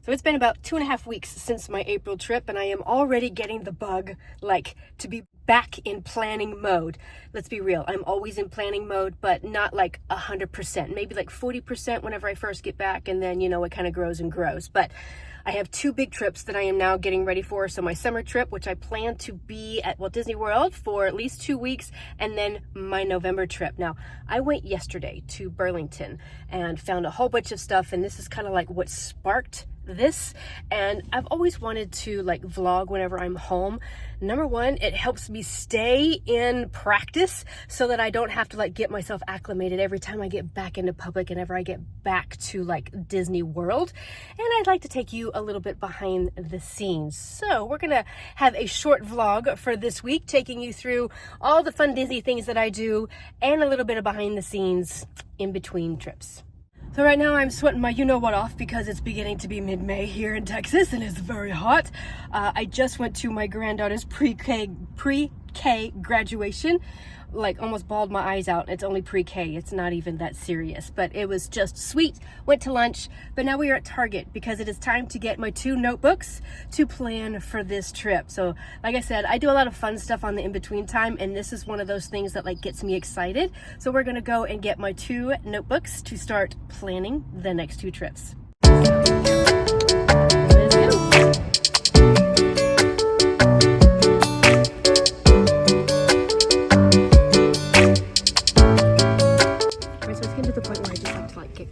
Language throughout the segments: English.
So it's been about 2.5 weeks since my April trip, and I am already getting the bug, like, to be back in planning mode. Let's be real, I'm always in planning mode, but not like 100%, maybe like 40% whenever I first get back, and then, you know, it kind of grows and grows. But I have 2 big trips that I am now getting ready for. So my summer trip, which I plan to be at Walt Disney World for at least 2 weeks, and then my November trip. Now, I went yesterday to Burlington and found a whole bunch of stuff, and this is kind of like what sparked this. And I've always wanted to like vlog whenever I'm home. Number one, it helps me stay in practice so that I don't have to like get myself acclimated every time I get back into public and ever I get back to like Disney World. And I'd like to take you a little bit behind the scenes. So we're gonna have a short vlog for this week, taking you through all the fun Disney things that I do and a little bit of behind the scenes in between trips. So right now I'm sweating my you-know-what off because it's beginning to be mid-May here in Texas and it's very hot. I just went to my granddaughter's pre-K graduation. Like almost bawled my eyes out. It's only pre-K, it's not even that serious, but it was just sweet. Went to lunch, but now we are at Target because it is time to get my 2 notebooks to plan for this trip. So like I said, I do a lot of fun stuff on the in-between time, and this is one of those things that like gets me excited. So we're gonna go and get my 2 notebooks to start planning the next 2 trips. Let's go.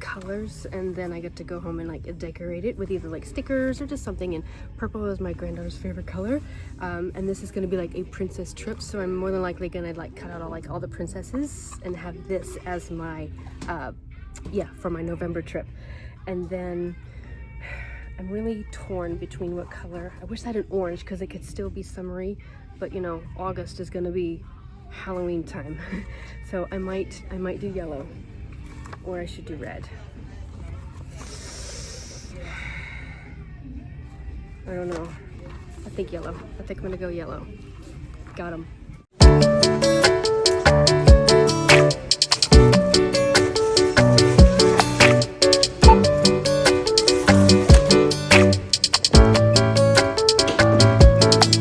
Colors, and then I get to go home and like decorate it with either like stickers or just something. And purple is my granddaughter's favorite color, and this is going to be like a princess trip, so I'm more than likely gonna like cut out all the princesses and have this as my for my November trip. And then I'm really torn between what color. I wish I had an orange because it could still be summery, but you know, August is gonna be Halloween time. So I might do yellow, or I should do red. I don't know. I think yellow. I think I'm gonna go yellow. Got him.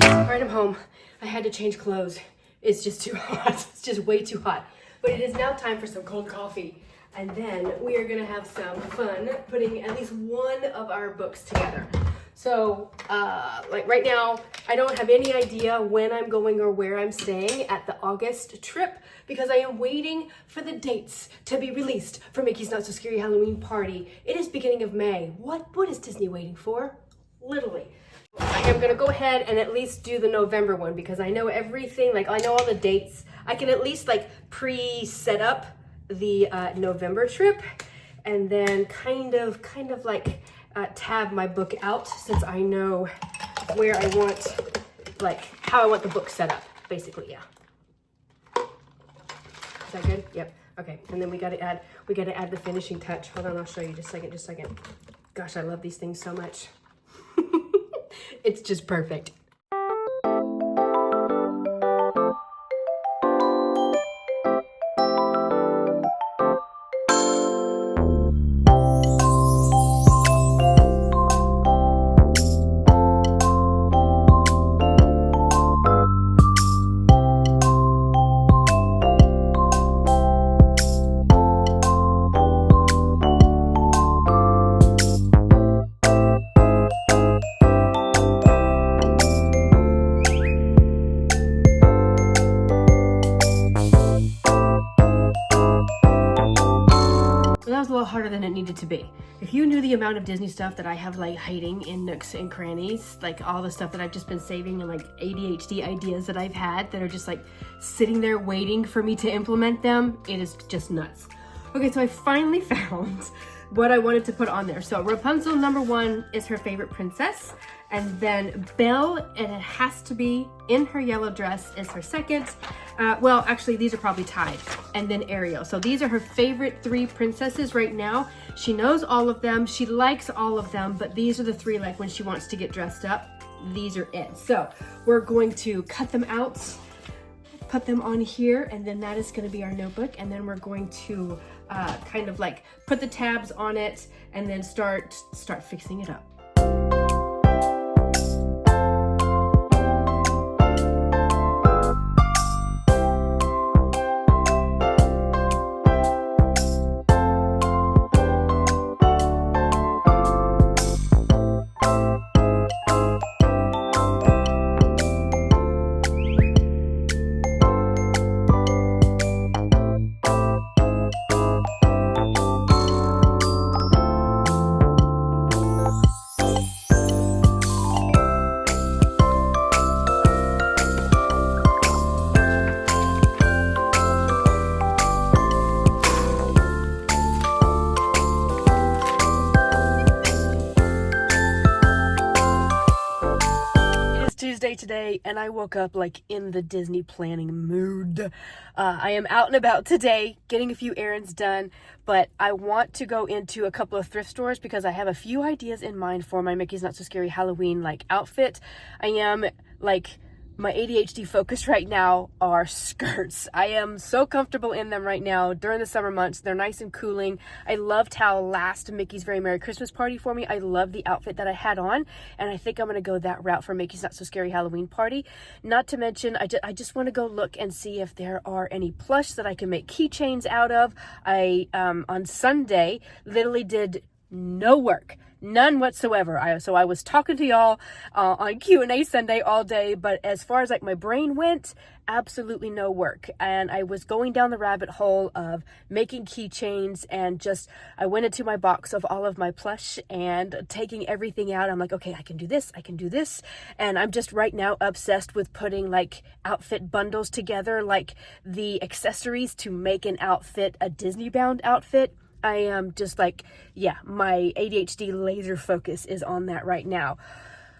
Alright, I'm home. I had to change clothes. It's just too hot. It's just way too hot. But it is now time for some cold coffee. And then we are gonna have some fun putting at least one of our books together. So like right now, I don't have any idea when I'm going or where I'm staying at the August trip because I am waiting for the dates to be released for Mickey's Not So Scary Halloween Party. It is beginning of May. What is Disney waiting for? Literally. I am gonna go ahead and at least do the November one because I know everything, like I know all the dates. I can at least like pre-set up the November trip, and then kind of like tab my book out since I know where I want, like how I want the book set up, basically. Yeah. Is that good? Yep. Okay. And then we gotta add the finishing touch. Hold on, I'll show you. Just a second. Gosh, I love these things so much. It's just perfect. That was a little harder than it needed to be. If you knew the amount of Disney stuff that I have like hiding in nooks and crannies, like all the stuff that I've just been saving and like ADHD ideas that I've had that are just like sitting there waiting for me to implement them, it is just nuts. Okay, so I finally found what I wanted to put on there. So Rapunzel #1 is her favorite princess, and then Belle, and it has to be in her yellow dress, is her second. Well, actually these are probably tied, and then Ariel. So these are her favorite 3 princesses right now. She knows all of them, she likes all of them, but these are the 3 like when she wants to get dressed up, these are it. So we're going to cut them out, put them on here, and then that is going to be our notebook, and then we're going to kind of like put the tabs on it and then start fixing it up. Friday today, and I woke up like in the Disney planning mood. I am out and about today, getting a few errands done, but I want to go into a couple of thrift stores because I have a few ideas in mind for my Mickey's Not So Scary Halloween like outfit. I am like, my ADHD focus right now are skirts. I am so comfortable in them right now during the summer months. They're nice and cooling. I loved how last Mickey's Very Merry Christmas Party for me, I love the outfit that I had on, and I think I'm going to go that route for Mickey's Not So Scary Halloween Party. Not to mention, I just want to go look and see if there are any plush that I can make keychains out of. I, on Sunday, literally did no work. None whatsoever. So I was talking to y'all on Q&A Sunday all day, but as far as like my brain went, absolutely no work. And I was going down the rabbit hole of making keychains, and just I went into my box of all of my plush and taking everything out. I'm like, okay, I can do this, and I'm just right now obsessed with putting like outfit bundles together, like the accessories to make an outfit a Disney bound outfit. I am just like, yeah, my ADHD laser focus is on that right now.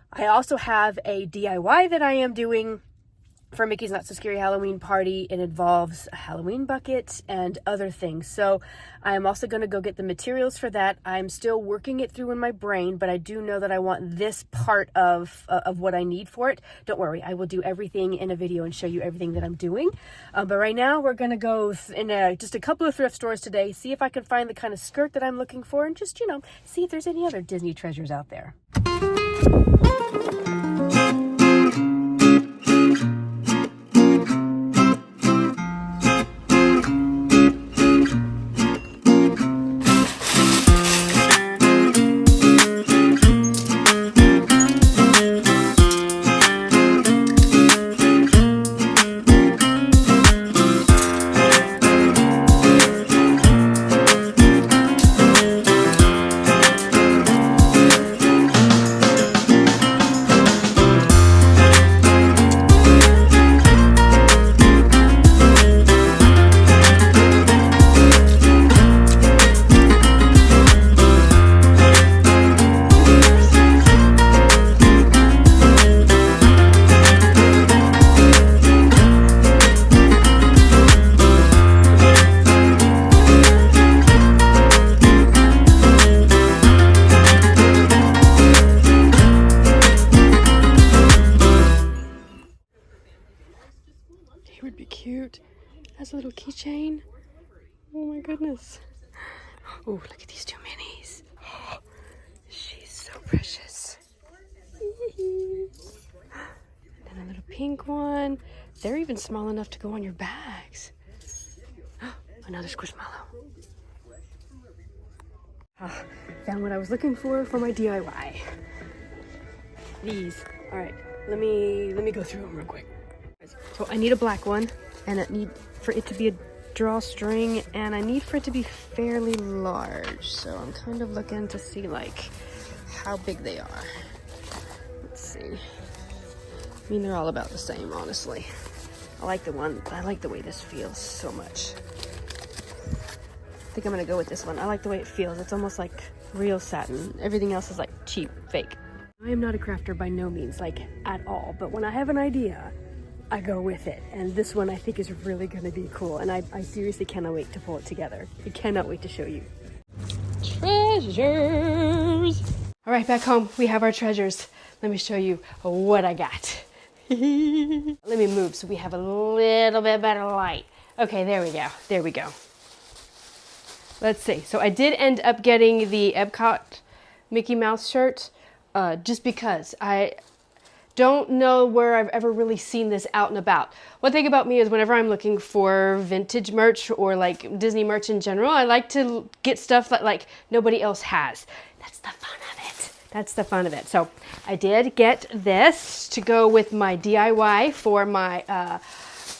I also have a DIY that I am doing for Mickey's Not So Scary Halloween Party. It involves a Halloween bucket and other things. So I'm also going to go get the materials for that. I'm still working it through in my brain, but I do know that I want this part of what I need for it. Don't worry, I will do everything in a video and show you everything that I'm doing. But right now we're going to go in just a couple of thrift stores today, see if I can find the kind of skirt that I'm looking for, and just, see if there's any other Disney treasures out there. Would be cute as a little keychain. Oh my goodness. Oh, look at these two minis. Oh, she's so precious. And then a little pink one. They're even small enough to go on your bags. Another squishmallow. Found what I was looking for my DIY. These. All right, let me go through them real quick. So I need a black one, and I need for it to be a drawstring, and I need for it to be fairly large. So I'm kind of looking to see like how big they are. Let's see. I mean, they're all about the same, honestly. I like the way this feels so much. I think I'm gonna go with this one. I like the way it feels. It's almost like real satin. Everything else is like cheap, fake. I am not a crafter by no means, like at all, but when I have an idea, I go with it, and this one I think is really going to be cool, and I seriously cannot wait to pull it together. I cannot wait to show you. Treasures! All right, back home, we have our treasures. Let me show you what I got. Let me move so we have a little bit better light. Okay, there we go. Let's see. So I did end up getting the Epcot Mickey Mouse shirt, just because I don't know where I've ever really seen this out and about. One thing about me is whenever I'm looking for vintage merch or like Disney merch in general, I like to get stuff that like nobody else has. That's the fun of it. So I did get this to go with my DIY for my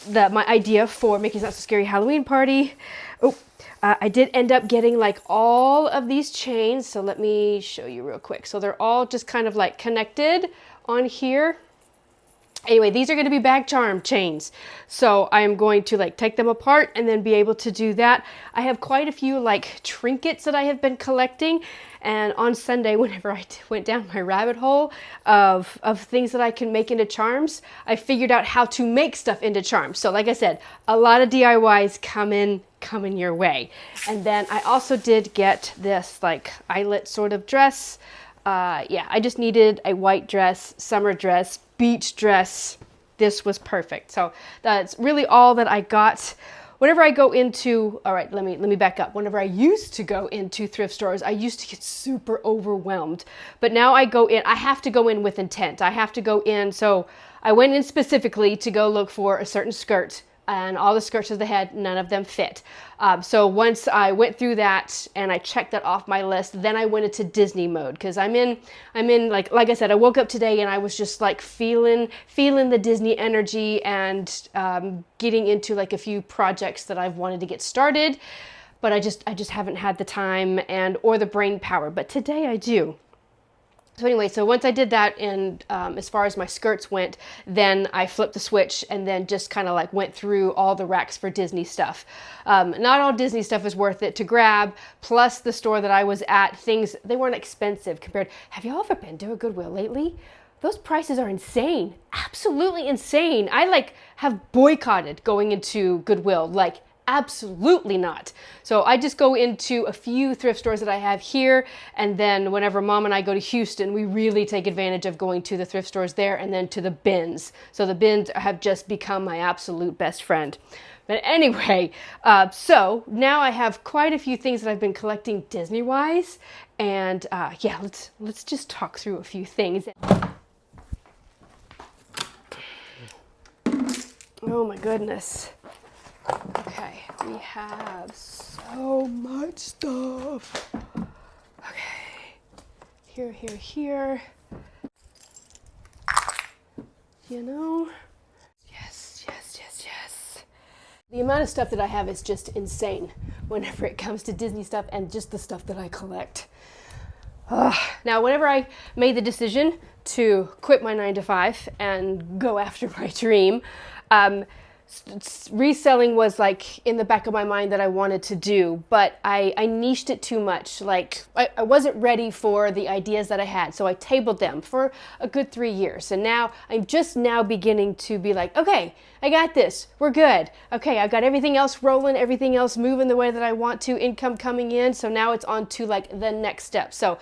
my idea for Mickey's Not So Scary Halloween Party. I did end up getting like all of these chains. So let me show you real quick. So they're all just kind of like connected on here. Anyway, these are going to be bag charm chains. So I am going to like take them apart and then be able to do that. I have quite a few like trinkets that I have been collecting. And on Sunday, whenever I went down my rabbit hole of things that I can make into charms, I figured out how to make stuff into charms. So like I said, a lot of DIYs coming your way. And then I also did get this like eyelet sort of dress. Yeah, I just needed a white dress, summer dress, beach dress. This was perfect. So that's really all that I got. Whenever I go into, all right, let me back up. Whenever I used to go into thrift stores, I used to get super overwhelmed. But now I go in, I have to go in with intent. I have to go in. So I went in specifically to go look for a certain skirt, and all the skirts that they had, none of them fit. So once I went through that and I checked that off my list, then I went into Disney mode, because I'm in like I said, I woke up today and I was just like feeling the Disney energy, and getting into like a few projects that I've wanted to get started, but I just haven't had the time or the brain power. But today I do. So anyway, so once I did that, and as far as my skirts went, then I flipped the switch and then just kind of like went through all the racks for Disney stuff. Not all Disney stuff is worth it to grab, plus the store that I was at, things, they weren't expensive compared. Have y'all ever been to a Goodwill lately? Those prices are insane, absolutely insane. I like have boycotted going into Goodwill, like absolutely not. So I just go into a few thrift stores that I have here, and then whenever Mom and I go to Houston, we really take advantage of going to the thrift stores there and then to the bins. So the bins have just become my absolute best friend. But anyway, so now I have quite a few things that I've been collecting Disney-wise, and yeah, let's just talk through a few things. Oh my goodness. Okay, we have so much stuff. Okay, here. You know, yes. The amount of stuff that I have is just insane whenever it comes to Disney stuff and just the stuff that I collect. Now, whenever I made the decision to quit my 9-to-5 and go after my dream, reselling was like in the back of my mind that I wanted to do, but I niched it too much. Like I wasn't ready for the ideas that I had, so I tabled them for a good 3 years. And now I'm just now beginning to be like, okay, I got this, we're good. Okay, I've got everything else rolling, everything else moving the way that I want to, income coming in. So now it's on to like the next step. So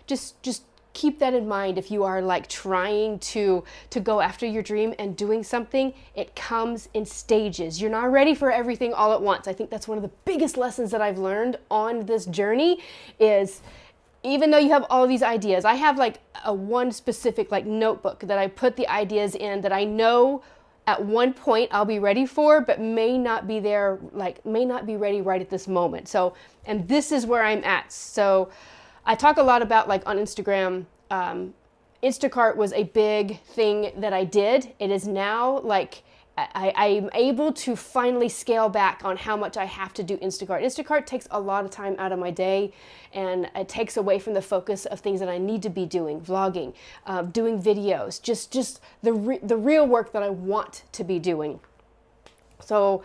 just keep that in mind. If you are like trying to go after your dream and doing something, it comes in stages. You're not ready for everything all at once. I think that's one of the biggest lessons that I've learned on this journey is, even though you have all these ideas, I have like one specific like notebook that I put the ideas in that I know at one point I'll be ready for, but may not be ready right at this moment. So, and this is where I'm at. So I talk a lot about, like on Instagram, Instacart was a big thing that I did. It is now like I'm able to finally scale back on how much I have to do Instacart. Instacart takes a lot of time out of my day, and it takes away from the focus of things that I need to be doing, vlogging, doing videos, just the real work that I want to be doing. So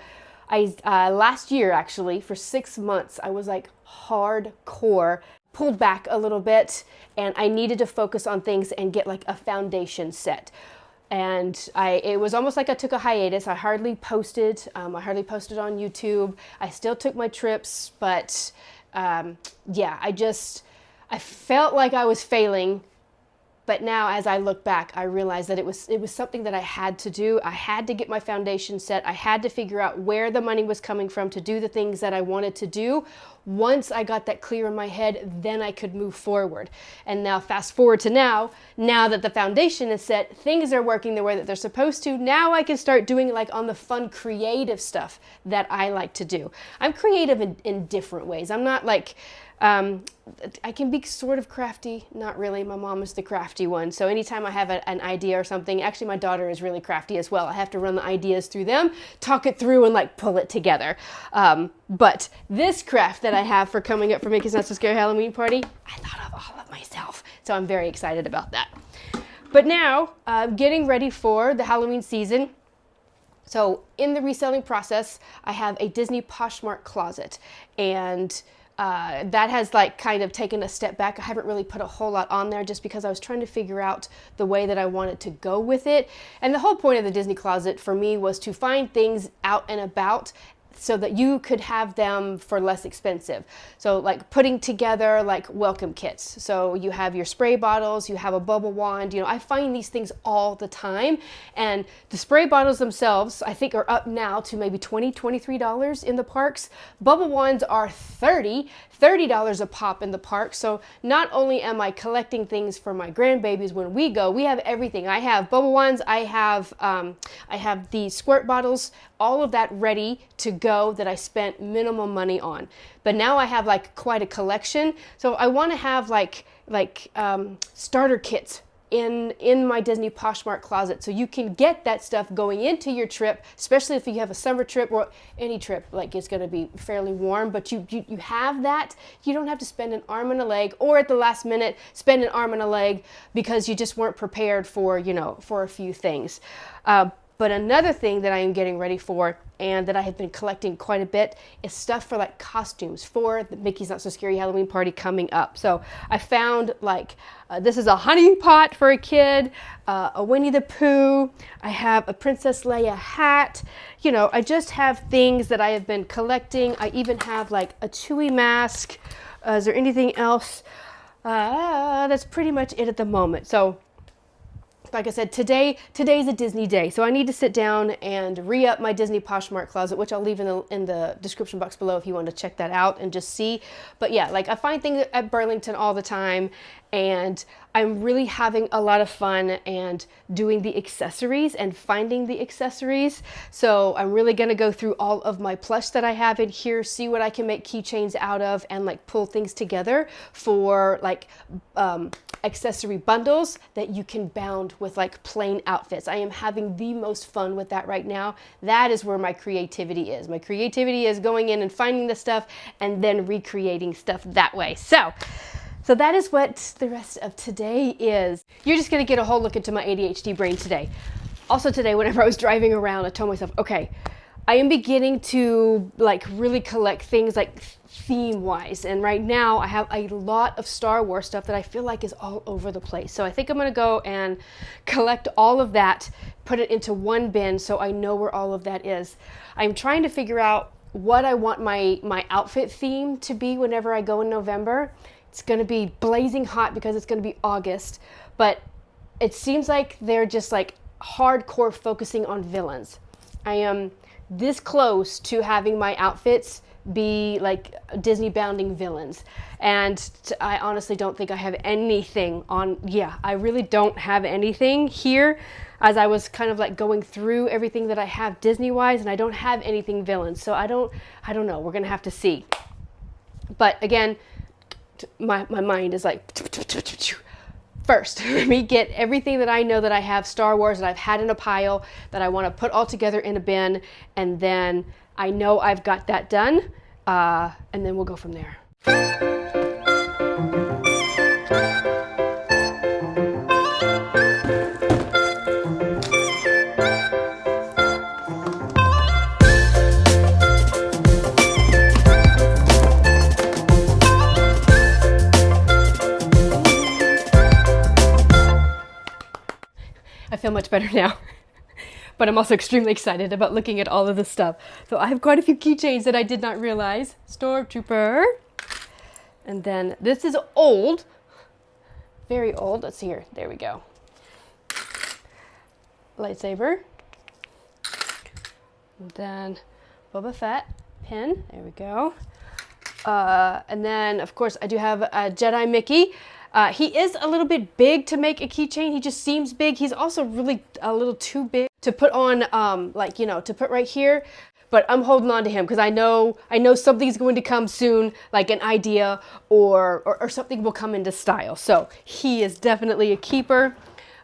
I last year, actually, for 6 months, I was like hardcore, pulled back a little bit, and I needed to focus on things and get like a foundation set. And it was almost like I took a hiatus. I hardly posted on YouTube. I still took my trips, but yeah, I felt like I was failing. But now, as I look back, I realized that it was something that I had to do. I had to get my foundation set. I had to figure out where the money was coming from to do the things that I wanted to do. Once I got that clear in my head, then I could move forward. And now, fast forward to now that the foundation is set, things are working the way that they're supposed to. Now I can start doing like on the fun, creative stuff that I like to do. I'm creative in different ways. I'm not like, I can be sort of crafty, not really. My mom is the crafty one. So anytime I have an idea or something, actually my daughter is really crafty as well. I have to run the ideas through them, talk it through, and like pull it together. But this craft that I have for coming up for Mickey's Not So Scary Halloween Party, I thought of all of myself. So I'm very excited about that. But now, getting ready for the Halloween season. So in the reselling process, I have a Disney Poshmark closet, and that has like kind of taken a step back. I haven't really put a whole lot on there just because I was trying to figure out the way that I wanted to go with it. And the whole point of the Disney closet for me was to find things out and about so that you could have them for less expensive. So like putting together like welcome kits. So you have your spray bottles, you have a bubble wand. I find these things all the time. And the spray bottles themselves, I think, are up now to maybe $20, $23 in the parks. Bubble wands are $30 a pop in the park. So not only am I collecting things for my grandbabies when we go, we have everything. I have bubble wands, I have the squirt bottles, all of that ready to go that I spent minimal money on. But now I have like quite a collection. So I want to have like starter kits in my Disney Poshmark closet, so you can get that stuff going into your trip, especially if you have a summer trip or any trip, like it's going to be fairly warm, but you have that. You don't have to spend an arm and a leg, or at the last minute spend an arm and a leg because you just weren't prepared for a few things. But another thing that I am getting ready for, and that I have been collecting quite a bit, is stuff for like costumes for the Mickey's Not So Scary Halloween party coming up. So I found like, this is a honey pot for a kid, a Winnie the Pooh. I have a Princess Leia hat. I just have things that I have been collecting. I even have like a Chewie mask. Is there anything else? That's pretty much it at the moment. So like I said, today's a Disney day, so I need to sit down and re-up my Disney Poshmark closet, which I'll leave in the description box below if you want to check that out and just see. But yeah, like I find things at Burlington all the time, and I'm really having a lot of fun and doing the accessories and finding the accessories. So I'm really going to go through all of my plush that I have in here, see what I can make keychains out of, and like pull things together for like accessory bundles that you can bound with like plain outfits. I am having the most fun with that right now. That is where my creativity is. My creativity is going in and finding the stuff and then recreating stuff that way. So that is what the rest of today is. You're just gonna get a whole look into my ADHD brain today. Also today, whenever I was driving around, I told myself, okay, I am beginning to like really collect things like theme-wise. And right now I have a lot of Star Wars stuff that I feel like is all over the place. So I think I'm gonna go and collect all of that, put it into one bin so I know where all of that is. I'm trying to figure out what I want my outfit theme to be whenever I go in November. It's going to be blazing hot because it's going to be August, but it seems like they're just like hardcore focusing on villains. I am this close to having my outfits be like Disney bounding villains, and I honestly don't think I have anything on. Yeah, I really don't have anything here, as I was kind of like going through everything that I have Disney wise, and I don't have anything villains, so I don't know. We're gonna have to see. But again, my mind is like, first, let me get everything that I know that I have Star Wars that I've had in a pile that I want to put all together in a bin, and then I know I've got that done, and then we'll go from there. I feel much better now, but I'm also extremely excited about looking at all of this stuff. So I have quite a few keychains that I did not realize. Stormtrooper. And then this is old, very old. Let's see here. There we go. Lightsaber. And then Boba Fett pin. There we go. And then, of course, I do have a Jedi Mickey. He is a little bit big to make a keychain. He just seems big. He's also really a little too big to put on, to put right here. But I'm holding on to him because I know something's going to come soon, like an idea or something will come into style. So he is definitely a keeper.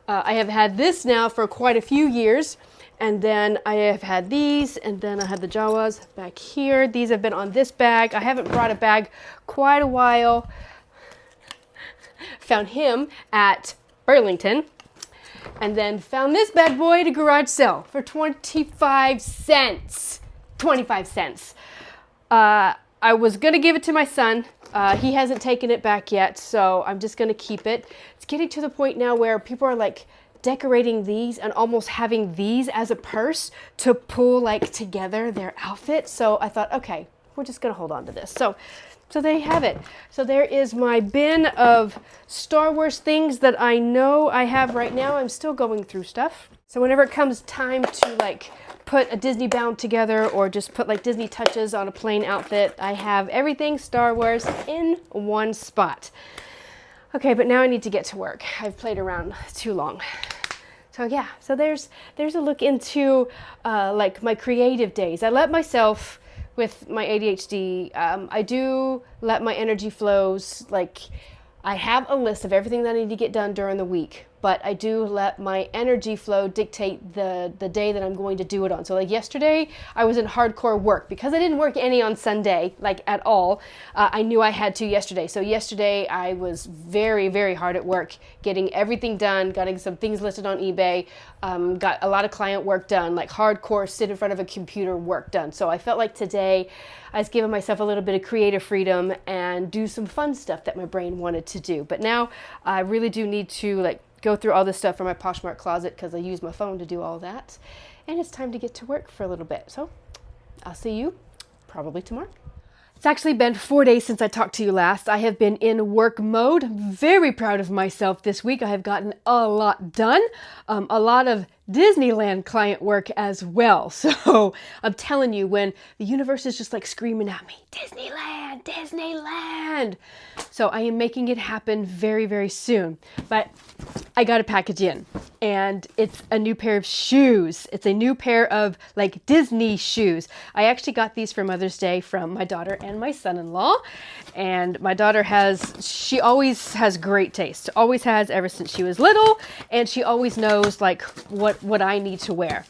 I have had this now for quite a few years. And then I have had these, and then I have the Jawas back here. These have been on this bag. I haven't brought a bag quite a while. Found him at Burlington. and then found this bad boy at a garage sale for 25 cents. 25 cents. I was going to give it to my son. He hasn't taken it back yet, so I'm just going to keep it. It's getting to the point now where people are like decorating these and almost having these as a purse to pull like together their outfit. So I thought, okay, we're just going to hold on to this. So there you have it. So there is my bin of Star Wars things that I know I have right now. I'm still going through stuff. So whenever it comes time to like put a Disney bound together or just put like Disney touches on a plain outfit, I have everything Star Wars in one spot. Okay, but now I need to get to work. I've played around too long. So yeah, so there's a look into like my creative days. I let myself, with my ADHD, I do let my energy flows, like I have a list of everything that I need to get done during the week, but I do let my energy flow dictate the day that I'm going to do it on. So like yesterday, I was in hardcore work because I didn't work any on Sunday, like at all. I knew I had to yesterday. So yesterday I was very, very hard at work, getting everything done, getting some things listed on eBay, got a lot of client work done, like hardcore sit in front of a computer work done. So I felt like today I was giving myself a little bit of creative freedom and do some fun stuff that my brain wanted to do. But now I really do need to like go through all this stuff from my Poshmark closet because I use my phone to do all that. And it's time to get to work for a little bit. So I'll see you probably tomorrow. It's actually been 4 days since I talked to you last. I have been in work mode. I'm very proud of myself this week. I have gotten a lot done. A lot of Disneyland client work as well. So I'm telling you, when the universe is just like screaming at me, Disneyland, Disneyland. So I am making it happen very, very soon. But I got a package in, and it's a new pair of shoes. It's a new pair of like Disney shoes. I actually got these for Mother's Day from my daughter and my son-in-law. And my daughter she always has great taste. Always has ever since she was little. And she always knows like what I need to wear.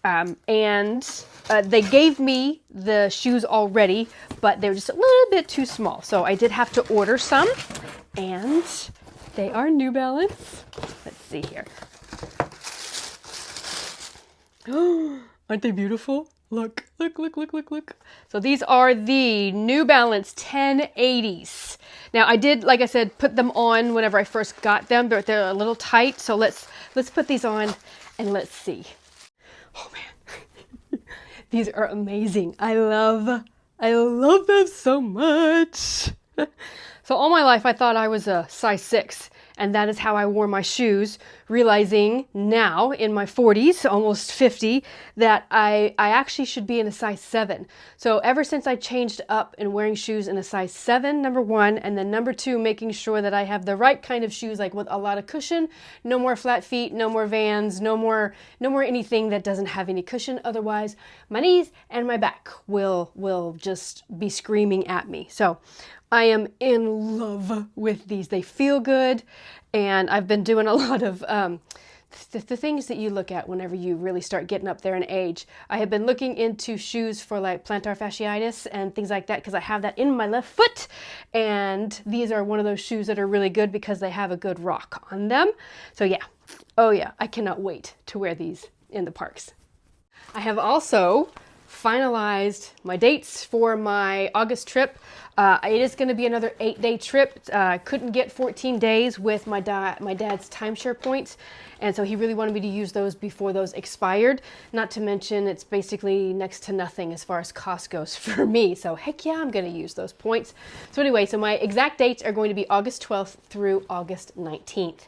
They gave me the shoes already, but they were just a little bit too small. So I did have to order some, and they are New Balance. Let's see here. Aren't they beautiful? Look, look, look, look, look, look. So these are the New Balance 1080s. Now I did, like I said, put them on whenever I first got them, but they're a little tight. So let's put these on and let's see. Oh man, these are amazing. I love them so much. So all my life I thought I was a size 6, and that is how I wore my shoes, realizing now in my 40s, almost 50, that I actually should be in a size 7. So ever since I changed up in wearing shoes in a size 7, number 1, and then number 2, making sure that I have the right kind of shoes, like with a lot of cushion, no more flat feet, no more Vans, no more anything that doesn't have any cushion. Otherwise, my knees and my back will just be screaming at me. So I am in love with these. They feel good, and I've been doing a lot of the things that you look at whenever you really start getting up there in age. I have been looking into shoes for like plantar fasciitis and things like that because I have that in my left foot, and these are one of those shoes that are really good because they have a good rock on them. So yeah, oh yeah, I cannot wait to wear these in the parks. I have also finalized my dates for my August trip. It is going to be another 8-day trip. Couldn't get 14 days with my dad's timeshare points, and so he really wanted me to use those before those expired. Not to mention, it's basically next to nothing as far as cost goes for me. So heck yeah, I'm going to use those points. So anyway, so my exact dates are going to be August 12th through August 19th.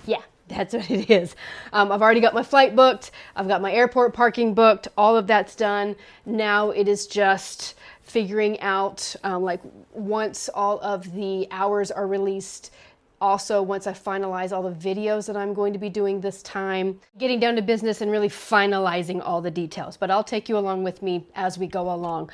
Yeah. That's what it is. I've already got my flight booked. I've got my airport parking booked. All of that's done. Now it is just figuring out, like once all of the hours are released, also once I finalize all the videos that I'm going to be doing this time, getting down to business and really finalizing all the details. But I'll take you along with me as we go along.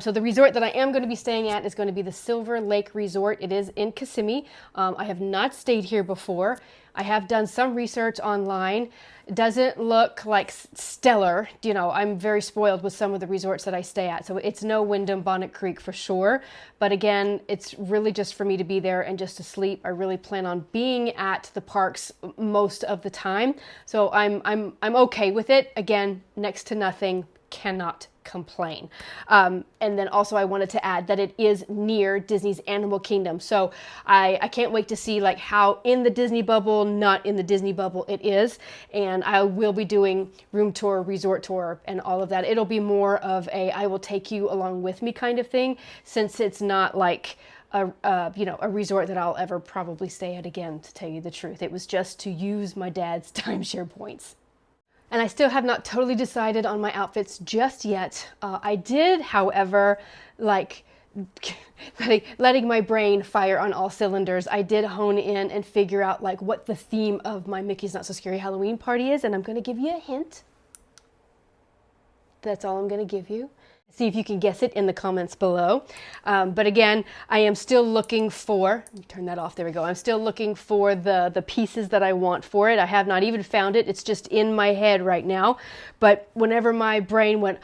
So the resort that I am going to be staying at is going to be the Silver Lake Resort. It is in Kissimmee. I have not stayed here before. I have done some research online. It doesn't look like stellar. You know, I'm very spoiled with some of the resorts that I stay at. So it's no Wyndham Bonnet Creek for sure. But again, it's really just for me to be there and just to sleep. I really plan on being at the parks most of the time. So I'm okay with it. Again, next to nothing, cannot complain. And then also I wanted to add that it is near Disney's Animal Kingdom. So I can't wait to see like how in the Disney bubble, not in the Disney bubble it is. And I will be doing room tour, resort tour, and all of that. It'll be more of a I will take you along with me kind of thing, since it's not like a resort that I'll ever probably stay at again, to tell you the truth. It was just to use my dad's timeshare points. And I still have not totally decided on my outfits just yet. I did, however, like letting my brain fire on all cylinders, I did hone in and figure out like what the theme of my Mickey's Not So Scary Halloween party is, and I'm going to give you a hint. That's all I'm going to give you. See if you can guess it in the comments below. But again, I am still looking for, let me turn that off, there we go. I'm still looking for the pieces that I want for it. I have not even found it. It's just in my head right now. But whenever my brain went,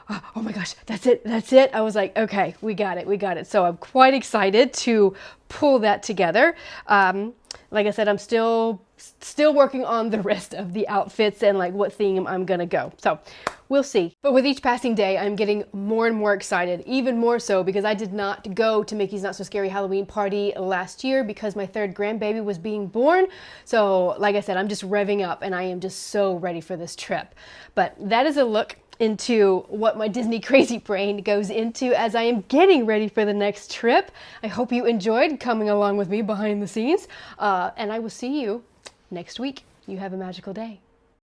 oh my gosh, that's it. I was like, okay, we got it. So I'm quite excited to pull that together. Like I said, I'm still working on the rest of the outfits and like what theme I'm gonna go. So we'll see. But with each passing day, I'm getting more and more excited, even more so because I did not go to Mickey's Not So Scary Halloween party last year because my third grandbaby was being born. So like I said, I'm just revving up and I am just so ready for this trip. But that is a look into what my Disney crazy brain goes into as I am getting ready for the next trip. I hope you enjoyed coming along with me behind the scenes, and I will see you next week. You have a magical day.